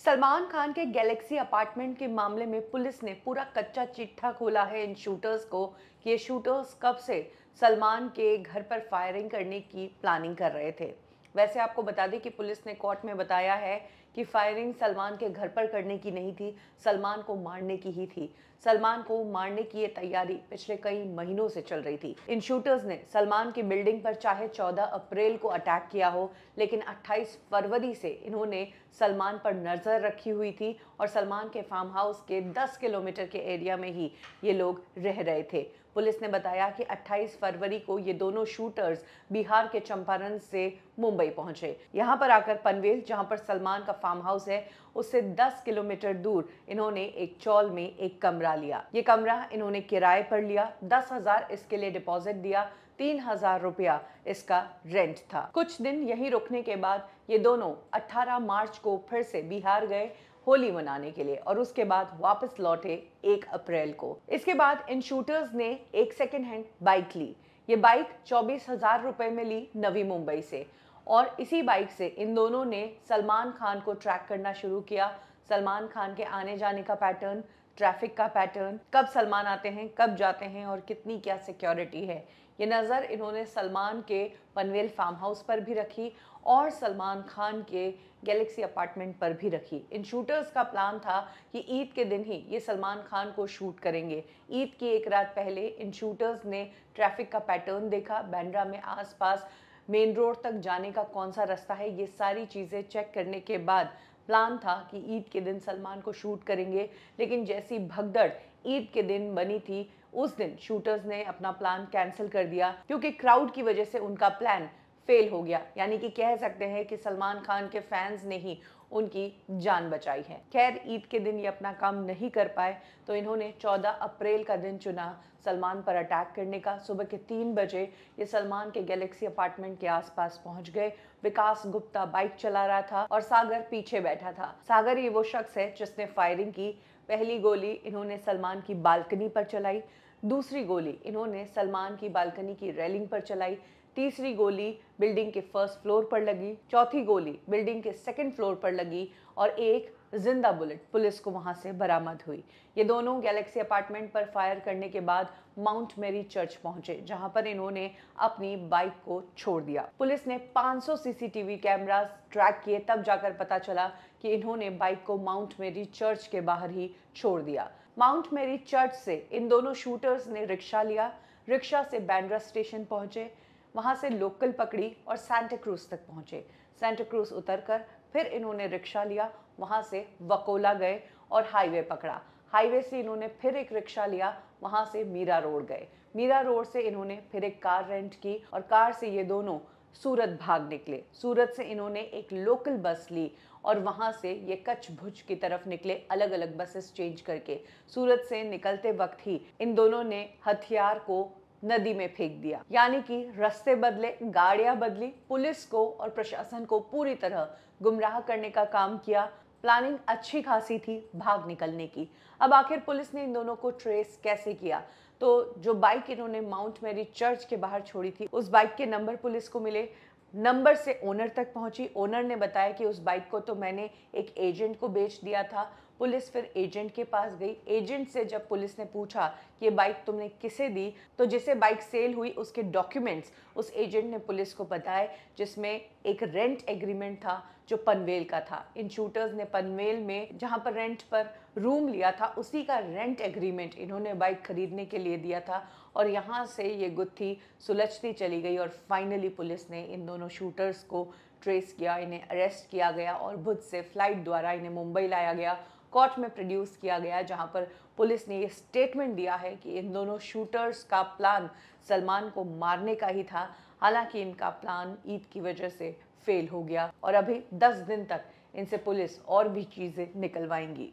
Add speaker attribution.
Speaker 1: सलमान खान के Galaxy apartment के मामले में पुलिस ने पूरा कच्चा चिट्ठा खोला है इन शूटर्स को कि ये शूटर्स कब से सलमान के घर पर फायरिंग करने की प्लानिंग कर रहे थे। वैसे आपको बता दें कि पुलिस ने कोर्ट में बताया है कि फायरिंग सलमान के घर पर करने की नहीं थी, सलमान को मारने की ही थी। सलमान को मारने की ये तैयारी पिछले कई महीनों से चल रही थी। इन शूटर्स ने सलमान की बिल्डिंग पर चाहे 14 अप्रैल को अटैक किया हो, लेकिन 28 फरवरी से इन्होंने सलमान पर नजर रखी हुई थी और सलमान के फार्म हाउस के 10 किलोमीटर के एरिया में ही ये लोग रह रहे थे। पुलिस ने बताया कि 28 फरवरी को ये दोनों शूटर्स बिहार के चंपारण से मुंबई पहुंचे। यहां पर आकर पनवेल, जहां पर सलमान का फार्म हाउस है, उससे 10 किलोमीटर दूर इन्होंने एक चौल में एक कमरा लिया। ये कमरा इन्होंने किराए पर लिया, 10,000 इसके लिए डिपॉजिट दिया, 3,000 रुपया इसका रेंट था। कुछ दिन यहीं रुकने के बाद ये दोनों 18 मार्च को फिर से बिहार गए होली मनाने के लिए और उसके बाद वापस लौटे 1 अप्रैल को। इसके बाद इन शूटर्स ने एक सेकेंड हैंड बाइक ली। ये बाइक 24,000 रुपए में ली नवी मुंबई से और इसी बाइक से इन दोनों ने सलमान खान को ट्रैक करना शुरू किया। सलमान खान के आने जाने का पैटर्न, ट्रैफिक का पैटर्न, कब सलमान आते हैं, कब जाते हैं और कितनी क्या सिक्योरिटी है, ये नज़र इन्होंने सलमान के पनवेल फार्म हाउस पर भी रखी और सलमान खान के गैलेक्सी अपार्टमेंट पर भी रखी। इन शूटर्स का प्लान था कि ईद के दिन ही ये सलमान खान को शूट करेंगे। ईद की एक रात पहले इन शूटर्स ने ट्रैफिक का पैटर्न देखा, बांद्रा में आसपास मेन रोड तक जाने का कौन सा रास्ता है, ये सारी चीज़ें चेक करने के बाद प्लान था कि ईद के दिन सलमान को शूट करेंगे। लेकिन जैसी भगदड़ ईद के दिन बनी थी, उस दिन शूटर्स ने अपना प्लान कैंसिल कर दिया क्योंकि क्राउड की वजह से उनका प्लान फेल हो गया। यानी कि कह सकते हैं कि सलमान खान के फैंस ने ही उनकी जान बचाई है। खैर, ईद के दिन ये अपना काम नहीं कर पाए तो इन्होंने 14 अप्रैल का दिन चुना सलमान पर अटैक करने का। सुबह के 3 बजे ये सलमान के गैलेक्सी अपार्टमेंट के आसपास पहुंच गए। विकास गुप्ता बाइक चला रहा था और सागर पीछे बैठा था। सागर ये वो शख्स है जिसने फायरिंग की। पहली गोली इन्होंने सलमान की बालकनी पर चलाई, दूसरी गोली इन्होंने सलमान की बालकनी की रेलिंग पर चलाई, तीसरी गोली बिल्डिंग के फर्स्ट फ्लोर पर लगी, चौथी गोली बिल्डिंग के सेकंड फ्लोर पर लगी और एक जिंदा बुलेट पुलिस को वहां से बरामद हुई। ये दोनों गैलेक्सी अपार्टमेंट पर फायर करने के बाद माउंट मेरी चर्च पहुंचे, जहां पर इन्होंने अपनी बाइक को छोड़ दिया। पुलिस ने 500 सीसीटीवी कैमरास ट्रैक किए, तब जाकर पता चला कि इन्होंने बाइक को माउंट मेरी चर्च के बाहर ही छोड़ दिया। माउंट मेरी चर्च से इन दोनों शूटर्स ने रिक्शा लिया, रिक्शा से बांद्रा स्टेशन पहुंचे, वहां से लोकल पकड़ी और सांता क्रूज तक पहुंचे। सांता क्रूज उतरकर फिर इन्होंने रिक्शा लिया, वहां से वकोला गए और हाईवे पकड़ा। हाईवे से इन्होंने फिर एक रिक्शा लिया, वहां से मीरा रोड गए। मीरा रोड से इन्होंने फिर एक कार रेंट की और कार से ये दोनों सूरत भाग निकले। सूरत से इन्होंने एक लोकल बस ली और वहां से ये कच्छ भुज की तरफ निकले, अलग अलग बसेस चेंज करके। सूरत से निकलते वक्त ही इन दोनों ने हथियार को नदी में फेंक दिया। यानी कि रास्ते बदले, गाड़ियां बदली, पुलिस को और प्रशासन को पूरी तरह गुमराह करने का काम किया। प्लानिंग अच्छी खासी थी भाग निकलने की। अब आखिर पुलिस ने इन दोनों को ट्रेस कैसे किया? तो जो बाइक इन्होंने माउंट मेरी चर्च के बाहर छोड़ी थी, उस बाइक के नंबर पुलिस को मिले। नंबर से ओनर तक पहुंची। ओनर ने बताया कि उस बाइक को तो मैंने एक एजेंट को बेच दिया था। पुलिस फिर एजेंट के पास गई। एजेंट से जब पुलिस ने पूछा कि ये बाइक तुमने किसे दी, तो जिसे बाइक सेल हुई उसके डॉक्यूमेंट्स उस एजेंट ने पुलिस को बताए, जिसमें एक रेंट एग्रीमेंट था जो पनवेल का था। इन शूटर्स ने पनवेल में जहां पर रेंट पर रूम लिया था, उसी का रेंट एग्रीमेंट इन्होंने बाइक खरीदने के लिए दिया था और यहाँ से ये गुत्थी सुलझती चली गई और फाइनली पुलिस ने इन दोनों शूटर्स को ट्रेस किया, इन्हें अरेस्ट किया गया और भुज से फ्लाइट द्वारा इन्हें मुंबई लाया गया, कोर्ट में प्रोड्यूस किया गया, जहां पर पुलिस ने ये स्टेटमेंट दिया है कि इन दोनों शूटर्स का प्लान सलमान को मारने का ही था। हालांकि इनका प्लान ईद की वजह से फेल हो गया और अभी 10 दिन तक इनसे पुलिस और भी चीजें निकलवाएंगी।